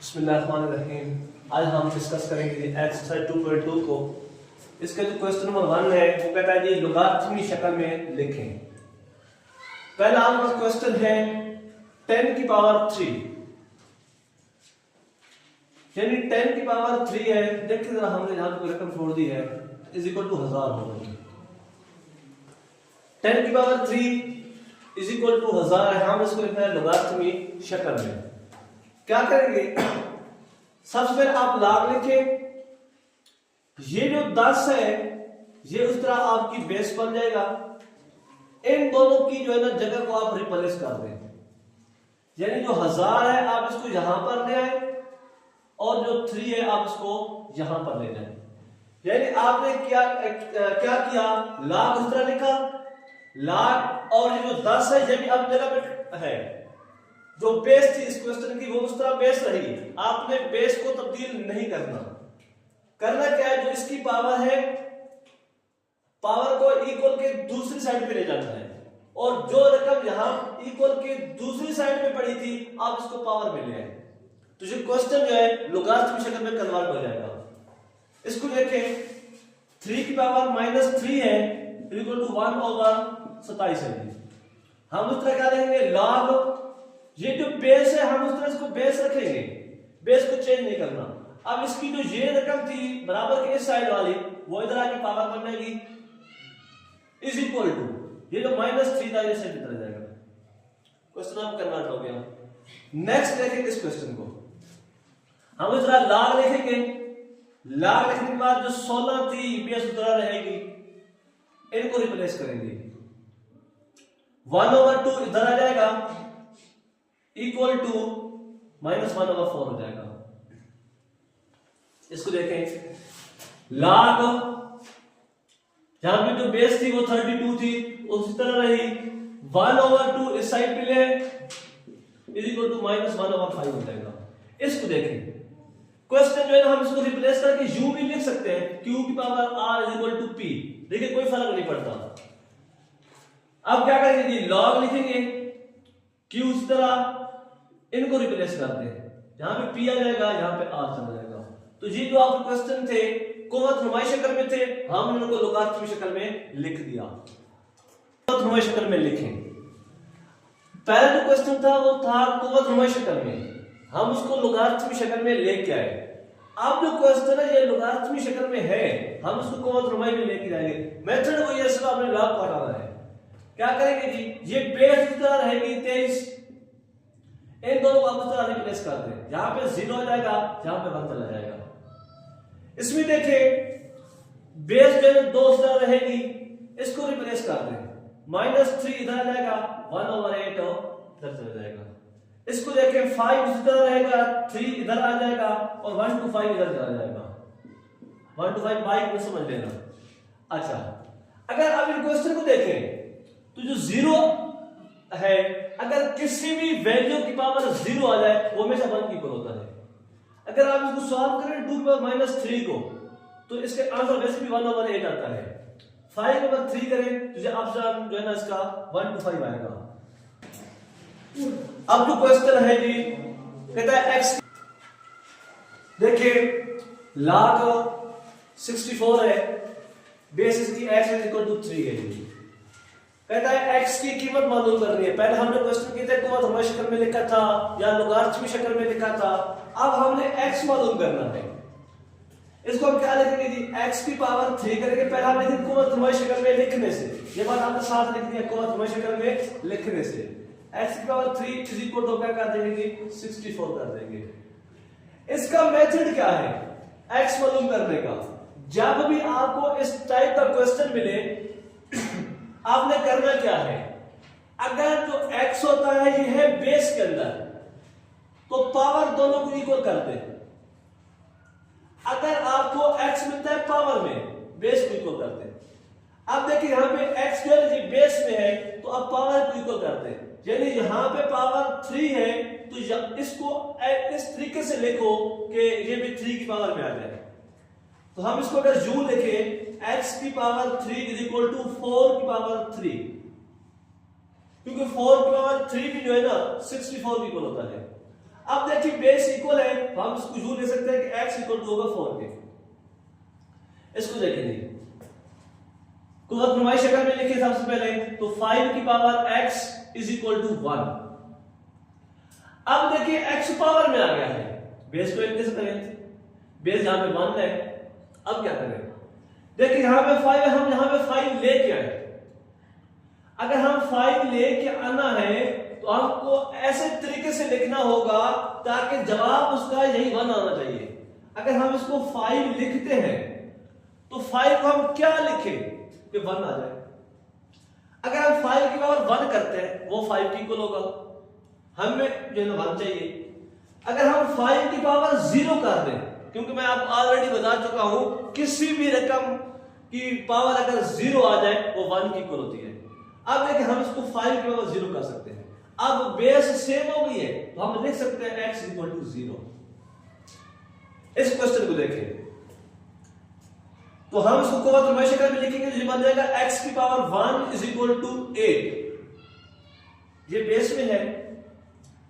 बिस्मिल्लाहिर्रहमानिर्रहीम। आज हम डिस्कस करेंगे एक्सरसाइज 2.2 को। इसका जो क्वेश्चन नंबर 1 है वो कहता है जी लोगारिथमी शक्ल में लिखें। पहला हमारा क्वेश्चन है 10 की पावर 3, यानी 10 की पावर 3 है। देखिए जरा हमने यहाँ पे रकम छोड़ दी है इज इक्वल टू 1000 होगा। 10 की पावर 3 इज इक्वल टू 1000 है। हम इसको लिखना है लोगारिथमी शक्ल में। क्या करेंगे, सबसे पहले आप लॉग लिखें। ये जो 10 है ये उस तरह आपकी बेस बन जाएगा। इन दोनों की जो है ना जगह को आप रिप्लेस कर दें, यानी जो 1000 है आप इसको यहां पर ले आए और जो 3 है आप इसको यहां पर ले जाए। यानी आपने क्या किया, लॉग उस तरह लिखा, लॉग और ये जो 10 है ये भी अब जगह पे है। जो बेस थी इस क्वेश्चन की वो उस तरह बेस रही, आपने बेस को तब्दील नहीं करना। क्या है, जो इसकी पावर है पावर को इक्वल के दूसरी साइड पे ले जाना है और जो रकम यहां इक्वल के दूसरी साइड पे पड़ी थी आप इसको पावर में ले आए, तो ये क्वेश्चन जो है लोगारिथम शक्ल में कन्वर्ट हो जाएगा। इसको देखें, 3 की पावर -3 है इक्वल टू 1/27 है। हम उस तरह क्या देखेंगे, लॉग ये जो बेस है हम उस तरह इसको बेस रखेंगे, बेस को चेंज नहीं करना। अब इसकी जो ये रकम थी बराबर के इस साइड वाली वो इधर आके पावर बन जाएगी इज इक्वल टू ये जो -3 था ये से इधर जाएगा। क्वेश्चन अब कन्वर्ट हो गया। नेक्स्ट देखेंगे इस क्वेश्चन को, हम इस तरह लॉग लिखेंगे। लॉग लिखने के बाद जो 16 थी बेस उधर रहेगी, इनको रिप्लेस करेंगे। 1/2 इधर आ जाएगा इक्वल टू -1/4 हो जाएगा। इसको देखें, लॉग जहां पे जो बेस थी वो 32 थी उसी तरह रही, 1/2 इस साइड पे ले इज इक्वल टू -1/5 हो जाएगा। इसको देखें, क्वेश्चन जो है ना हम इसको रिप्लेस करके u भी लिख सकते हैं, q की power r is equal to p। देखिए कोई फर्क नहीं पड़ता। अब क्या करेंगे जी, लॉग लिखेंगे, q इस तरह इनको रिप्लेस कर दें, यहां पे p आ जाएगा, यहां पे r चला जाएगा। तो ये जो आपके क्वेश्चन थे कोवत नुमाई शक्ल में थे, हमने उनको लोगारिथमी शक्ल में लिख दिया। कोवत नुमाई शक्ल में लिखें। पहला जो क्वेश्चन था वो था कोवत नुमाई शक्ल में, हम उसको लोगारिथमी शक्ल में लेके आए। अब जो क्वेश्चन है ये लोगारिथमी शक्ल में है, हम उसको कोवत नुमाई में लेके जाएंगे। मेथड वही है, सिर्फ आपने लॉग को हटाना है। क्या करेंगे जी, ये बेस इस तरह रहेगी 23, इन दोनों को आप उस तरह रिप्लेस कर दें, यहां पे 0 हो जाएगा, यहां पे 1 चला जाएगा। इसमें देखें बेस जो है 2 उस तरह रहेगी, इसको रिप्लेस कर दें, -3 इधर आ जाएगा, 1/8 इधर चला जाएगा। इसको देखें 5 इस तरह रहेगा, 3 इधर आ जाएगा और 1 to 5 इधर चला जाएगा। 1 to 5 बाइक में समझ लेना। अच्छा, अगर अब इन क्वेश्चन को देखें तो जो 0 है अगर किसी भी वैल्यू की पावर 0 आ जाए वो हमेशा 1 की इक्वल होता है। अगर आप इसको सॉल्व करें 2 की पावर -3 को तो इसके आंसर वैसे भी 1/8 आता है। 5 की पावर 3 करें तो ये आंसर जो है ना इसका 1 to 5 आएगा। अब जो क्वेश्चन है जी कहता है x, देखिए log 64 है, बेस इसकी x इज इक्वल टू 3 है जी। कहता है x की कीमत मालूम करनी है। पहले हमने क्वेश्चन किए थे कोवत नुमाई शक्ल में लिखा था या लोगारिथमी शक्ल में लिखा था, अब हमने x मालूम करना है। इसको हम क्या लिखेंगे जी, x की पावर 3 करेंगे। पहले हम लिखेंगे कोवत नुमाई शक्ल में लिखने से, ये बात आपने साथ लिख दी है, कोवत नुमाई शक्ल में लिखने से x की पावर 3 इज इक्वल टू क्या कर देंगे, 64 कर देंगे। इसका मेथड क्या है x मालूम करने का। जब भी आपको इस टाइप का क्वेश्चन मिले आपने करना क्या है, अगर जो x होता है ये है बेस के अंदर तो पावर दोनों को इक्वल कर दे। अगर आपको x मिलता है पावर में, बेस को इक्वल कर दे। अब देखिए यहां पे x जो है बेस में है तो अब पावर को इक्वल कर दे, यानी यहां पे पावर 3 है तो इसको इस तरीके से लिखो कि ये भी 3 की पावर में आ जाए। तो हम इसको अगर u लिखें x की पावर 3 इज इक्वल टू 4 की पावर 3, क्योंकि 4 की पावर 3 भी जो है ना 64 इक्वल होता है। अब देखिए बेस इक्वल है, हम इसको यूं ले सकते हैं कि x इक्वल टू होगा 4 के। इसको देखेंगे को क्रमवार शक्ल में लिखे सबसे पहले तो 5 की power x is equal to 1। अब देखिए x पावर में आ गया है, बेस को एक कैसे करें, बेस यहां पे 1 है। अब क्या करें, देखिए यहां पे 5 है, हम यहां पे 5 लेके आए। अगर हम 5 लेके आना है तो आपको ऐसे तरीके से लिखना होगा ताकि जवाब उसका यही 1 आना चाहिए। अगर हम इसको 5 लिखते हैं तो 5 को हम क्या लिखें कि 1 आ जाए। अगर हम 5 की पावर 1 करते हैं वो 5 की इक्वल होगा, हमें जो है ना 1 चाहिए। अगर हम 5 की पावर 0 कर दें, क्योंकि मैं आपको ऑलरेडी बता चुका हूं किसी भी रकम की पावर अगर 0 आ जाए वो 1 की इक्वल होती है। अब देखिए हम इसको 5 की पावर 0 कर सकते हैं। अब बेस सेम हो गई है तो हम लिख सकते हैं x इक्वल टू 0। इस क्वेश्चन को देखें तो हम इसको क्रमवार शक्ल में लिखेंगे तो ये बन जाएगा x की पावर 1 इज इक्वल टू 8। ये बेस में है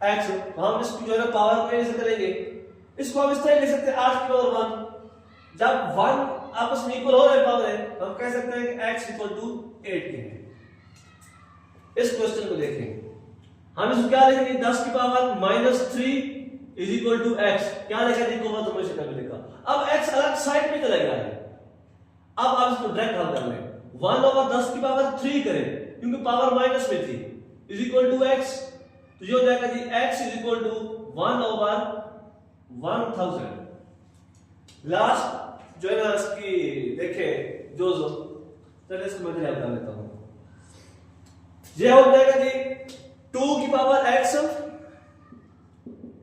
x, तो हम इसको जो है पावर को ऐसे करेंगे, इसको हम इस तरह लिख सकते हैं 8 की पावर 1। जब 1 आपस में इक्वल हो रहे पावर है तो हम कह सकते हैं कि x इक्वल टू 8 के है। इस क्वेश्चन को देखें, हम इसको क्या लिखेंगे 10 की power -3 is equal to x। क्या लिखा है, क्रमवार शक्ल में लिखा। अब x अलग साइड में चला गया है। अब आप इसको डायरेक्ट हल कर लें, 1/10 की पावर 3 करें क्योंकि पावर माइनस में थी, इज इक्वल टू x। तो ये हो जाएगा जी x is equal to 1/1000। Last जो है ना इसकी देखे जो चलिए इसको मैं हल कर लेता हूं। ये हो जाएगा जी 2 की power x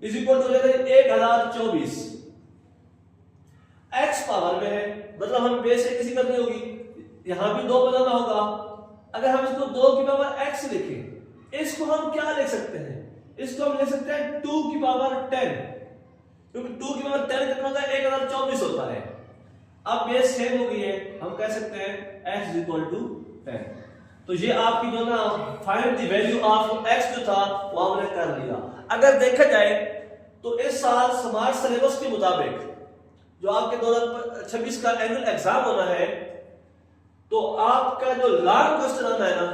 is equal to 1024। x power में है मतलब हम बेस से किसी करनी होगी, यहां भी 2 बनाना होगा। अगर हम इसको 2 की पावर x लिखें, इसको हम क्या लिख सकते हैं, इसको हम लिख सकते हैं 2 की पावर 10, क्योंकि 2 की पावर 10 कितना होता है 1024 होता है। अब बेस सेम हो गई है, हम कह सकते हैं x इज इक्वल टू 10। तो ये आपकी जो ना find the value of x जो था वो हमने कर लिया। अगर देखा जाए तो इस साल समाज सिलेबस के मुताबिक जो आपके 2026 का एनुअल एग्जाम होना है तो आपका जो लॉन्ग क्वेश्चन आना है ना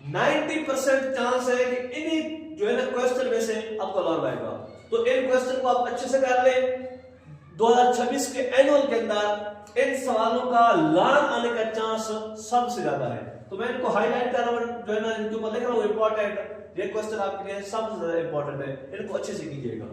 90% चांस है कि इन्हीं जो है ना क्वेश्चन में से आपको लॉन्ग आएगा। तो इन क्वेश्चन को आप अच्छे से कर ले। 2026 के एनुअल के अंदर इन सवालों का लॉन्ग आने का चांस सबसे ज्यादा है। तो मैं इनको हाईलाइट कर रहा हूं, जो है ना इनके ऊपर लिख रहा हूं इंपॉर्टेंट। ये क्वेश्चन आपके लिए सबसे ज्यादा इंपॉर्टेंट है, इनको अच्छे से कीजिएगा।